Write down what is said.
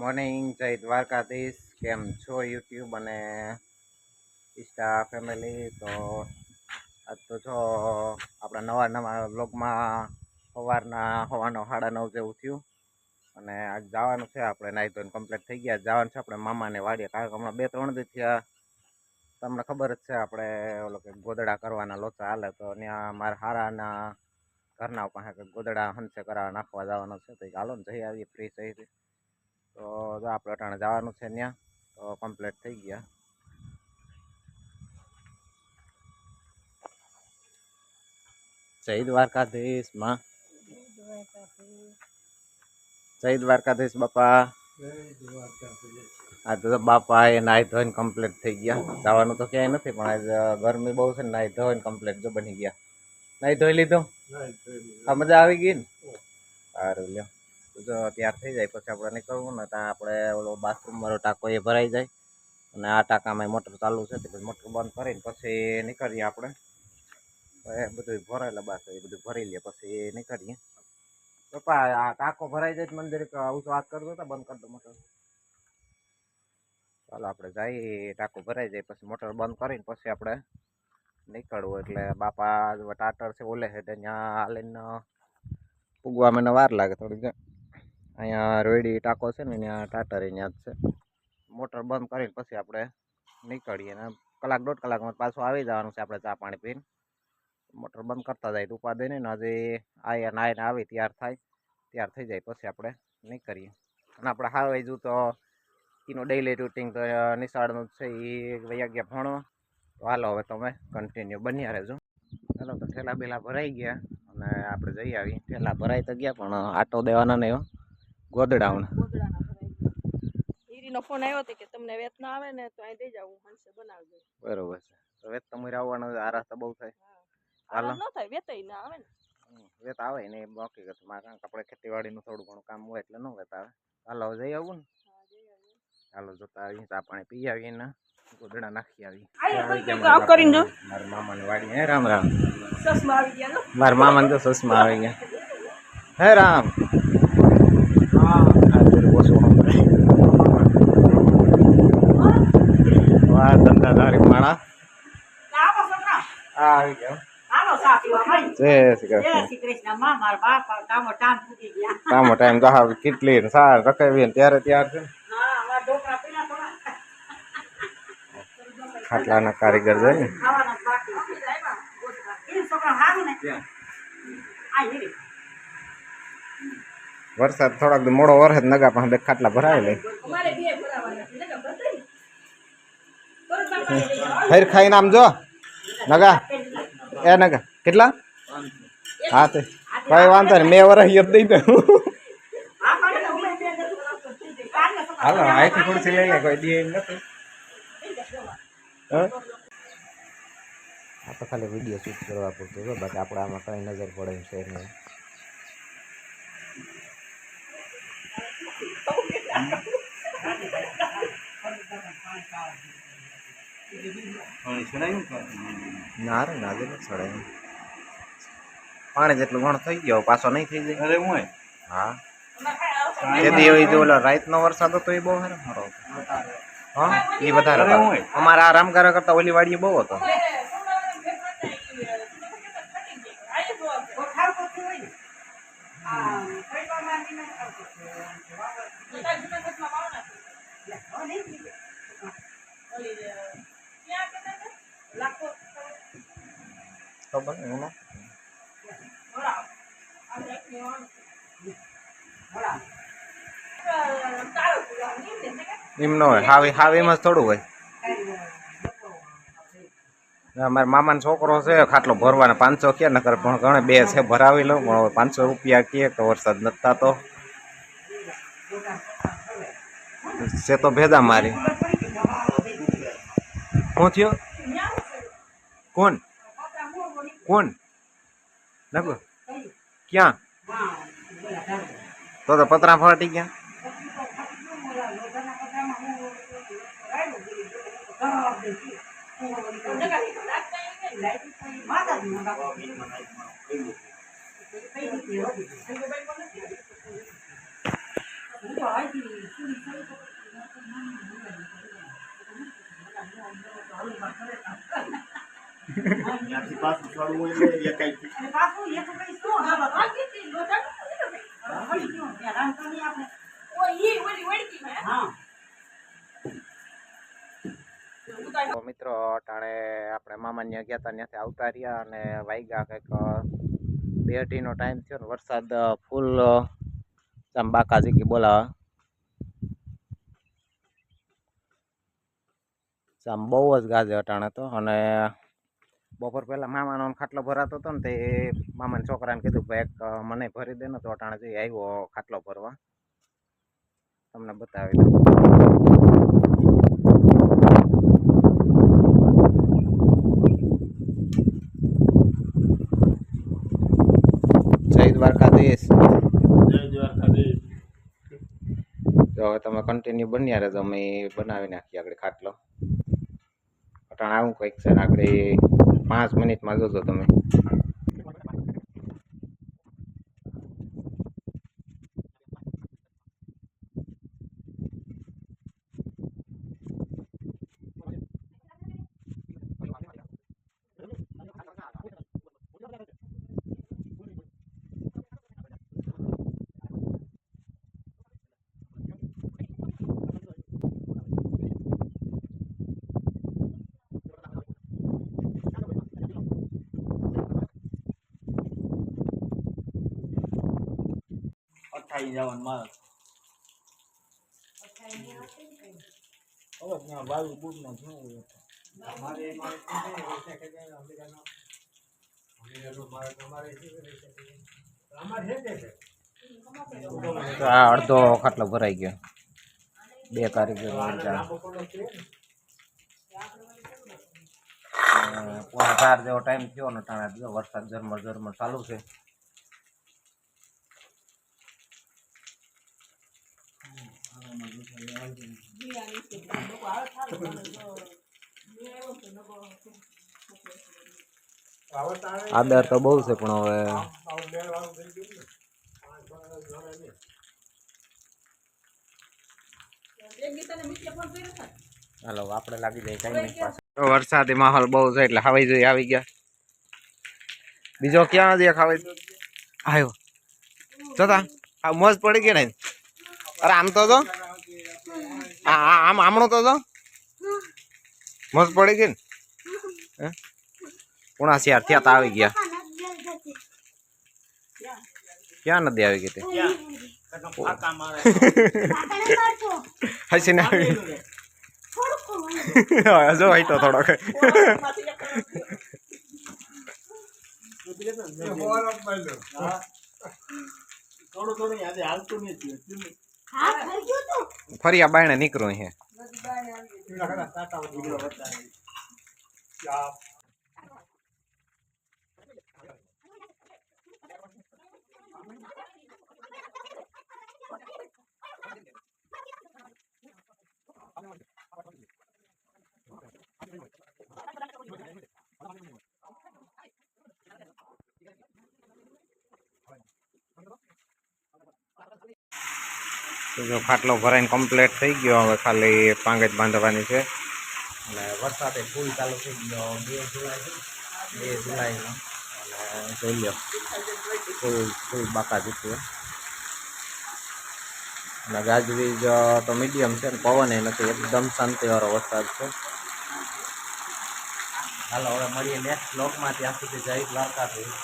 Morning, જય દ્વારકાધીશ. કેમ છો યુટ્યુબ અને ઇન્સ્ટા ફેમિલી? તો આજ તો જો આપણા નવા બ્લોગમાં સવારના 9:30 જેવું થયું અને આજ જવાનું છે. આપણે નાહી ધોઈને કમ્પ્લીટ થઈ ગયા. જવાનું છે આપણે મામાને વાડીએ, કારણ કે હમણાં 2-3 દી થયા તમને ખબર જ છે આપણે ઓલો કે ગોદડા કરવાના લોચા હાલે, તો ત્યાં મારા હારાના ઘરના પાસે ગોદડા હંસે કરાવવા નાખવા જવાનો છે. તો ચાલો ને જઈ આવીએ ફ્રી થઈ. તો આપણે અટાણે જવાનું છે ત્યાં, તો કમ્પ્લીટ થઈ ગયા. જય દ્વારકાધીશ માં, જય દ્વારકાધીશ બાપા. આ તો બાપા એ નાહી ધોઈને કમ્પ્લીટ થઈ ગયા. જવાનું તો ક્યાંય નથી, પણ આજ ગરમી બહુ છે ને નાહી ધોઈને કમ્પ્લીટ જો બની ગયા. નાહી ધોઈ લીધું? આ મજા આવી ગઈ ને? સારું લ્યો. જો તૈયાર થઈ જાય પછી આપણે નીકળવું ને, ત્યાં આપણે ઓલો બાથરૂમ વાળો ટાંકો એ ભરાઈ જાય અને આ ટાંકામાં મોટર ચાલુ છે, તો મોટર બંધ કરીને પછી નીકળીએ આપણે. બધું ભરાયેલા બાસ એ બધું ભરી લે પછી નીકળીએ. પપ્પા આ ટાંકો ભરાઈ જાય મંદિર આવું તો વાત કરતો હતા, બંધ કરી દો મોટર. ચાલો આપણે જઈએ, ટાંકો ભરાઈ જાય પછી મોટર બંધ કરીને પછી આપણે નીકળવું. એટલે બાપા ટાટર છે ઓલે હેઠે, ત્યાં હાલીને પૂગવા મને વાર લાગે થોડીક. અહીંયા રોયડી ટાંકો છે ને ત્યાં ટાટર ત્યાં જ છે. મોટર બંધ કરીને પછી આપણે નીકળીએ ને 1-1.5 કલાકમાં પાછું આવી જવાનું છે આપણે ચા પાણી પીને. મોટર બંધ કરતા જાય તો ઉપાધિ નહીં ને. હજી આયા નાઈને આવી તૈયાર થઈ જાય પછી આપણે નીકળીએ. અને આપણે હાવે જો તો એનું ડેઈલી રૂટિન તો નિશાળનું છે એ વયા ગયા ભણવા. તો હાલો હવે તમે કન્ટિન્યુ બન્યા રહેજો. ચાલો તો ઠેલા બેલા ભરાઈ ગયા અને આપણે જઈ આવીએ. ઠેલા ભરાઈ તો ગયા પણ આટો દેવાના નહીં ગોદડાውን. નો ફોન આવ્યો હતો કે તમને વેત ના આવે ને તો અહીં દઈ જાવ, હંસે બનાવજો. બરોબર છે. તો વેત તમારે આવવાનો આરાસ તો બહુ થાય. હાલો ન થાય, વેતય ના આવે ને. વેત આવે ને એ બાકી કરતું મારે, કારણ કે આપણે ખેતીવાડીનું થોડું ઘણું કામ હોય એટલે ન વેત આવે. હાલો જઈ આવું ને. હાલો જોતા આવીએ, ચા પાણી પી આવીએ ને ગોદડા નાખી આવીએ. મારા મામાની વાડી. હે રામ રામ. સસમા આવી ગયા. મારા મામાને તો સસમા આવી ગયા. હે રામ. હા ઓછું વાહ ધંધાધારી માણા. આવી ગયા. કામો ટાઈમ તો હા કેટલી સાર રખાવી ને ત્યારે ત્યાર છે. ખાટલાના કારીગર છે ને. વરસાદ થોડાક મોડો વરસાદ નગા પાસે ખાટલા ભરાય લે. ફેર ખાઈને આમ જો નગા એ નગા કેટલા? હા તે કઈ વાંધો નહીં, મેં વરસ દઈ દઉં. હાલો અહીંથી ખુરશી લઈ લે, કોઈ દે એમ નથી. આ તો ખાલી વિડીયો શૂટ કરવા પૂરતું છે, બાકી આપણે આમાં કઈ નજર પડે એમ છે નહીં. ના રે ના નથી છોડાય. પાણી જેટલું ઘણું થઈ ગયો, પાછો નહીં થઈ જાય. હા રાતનો વરસાદ હતો એ બહુ સારો હતો. હા એ વધારે અમારા આ રામગારા કરતા ઓલી વાડીએ બહુ હતો. ખબર નહીં એમ ન હોય. હાવ એમ જ થોડું હોય. અમારા મામાનો છોકરો છે ખાટલો ભરવાના 500 કે નકર પણ ઘણે 2 છે ભરાવી લઉં, પણ 500 રૂપિયા કે તો વરસાદ નથી થતો છે. તો ભેદા મારી શું થયો? કોણ કોણ નકુ ક્યાં? તો પતરા ફાટી ગયા. ત્યાંથી પાછું ચડવું એટલે એકાઈ તો મિત્રો ટાણે આપણે મામા ત્યાં ગયા હતા ત્યાંથી આવતા રહ્યા અને વાગ્યા કંઈક 2:30 નો ટાઈમ થયો ને વરસાદ ફૂલ આમ બાકાજી કે બોલાવે આમ બહુ જ ગાજે અટાણે તો. અને બપોર પહેલા મામાનો ખાટલો ભરાતો હતો ને તે મામાના છોકરાને કીધું ભાઈ એક મને ભરી દે ને તો અટાણે જઈ આવ્યો ખાટલો ભરવા, તમને બતાવી દઉં. જય દ્વારકાધીશ. જય દ્વારકાધીશ. તો હવે તમે કન્ટિન્યુ બન્યા રહેજો, અમે બનાવી નાખીએ આગળ ખાટલો. અટાણે આવું કંઈક છે ને આગળ 5 મિનિટમાં જોજો તમે. અઠાઈ જવાનું મારે હવે ત્યાં બાવી બુટ ના જોવું તો આ અડધો ખાટલો ભરાઈ ગયો. 2 કારીગરો 4 જેવો ટાઈમ થયો ને ટાણા જો વરસાદ ઝરમર ઝરમર ચાલુ છે. આદર તો બહુ છે પણ હવે હાલો આપણે લાગી જાય ટાઈમ પાસે. વરસાદી માહોલ બહુ છે એટલે હવાઈ જોઈ આવી ગયા. બીજો ક્યાં દે ખાવાય આવ્યો જોતા આ મોજ પડી ગઈ ને. અરે આમ તો આમ આમણો તો મોજ પડી ગઈ ને. પુણા શિયાર થયા તા આવી ગયા. ક્યાં નદી આવી ગઈ તે હસી ને આવી જો હોય તો થોડોક થોડું યાદ હાલતું નથી ફરી આ બાયણે નીકળું હે. જો ખાટલો ભરાઈને કમ્પ્લીટ થઈ ગયો. હવે ખાલી પાંગજ બાંધવાની છે અને વરસાદે ફૂલ ચાલુ થઈ ગયો. 2 જુલાઈનો અને જોઈ લો ફૂલ બાકા જીતું. અને ગાજવીજ તો મીડિયમ છે ને પવન એ નથી, એકદમ શાંતિવાળો વરસાદ છે. હાલો હવે મળીએ નેક્સ્ટ બ્લોગમાં. ત્યાં સુધી જય દ્વારકાધીશ.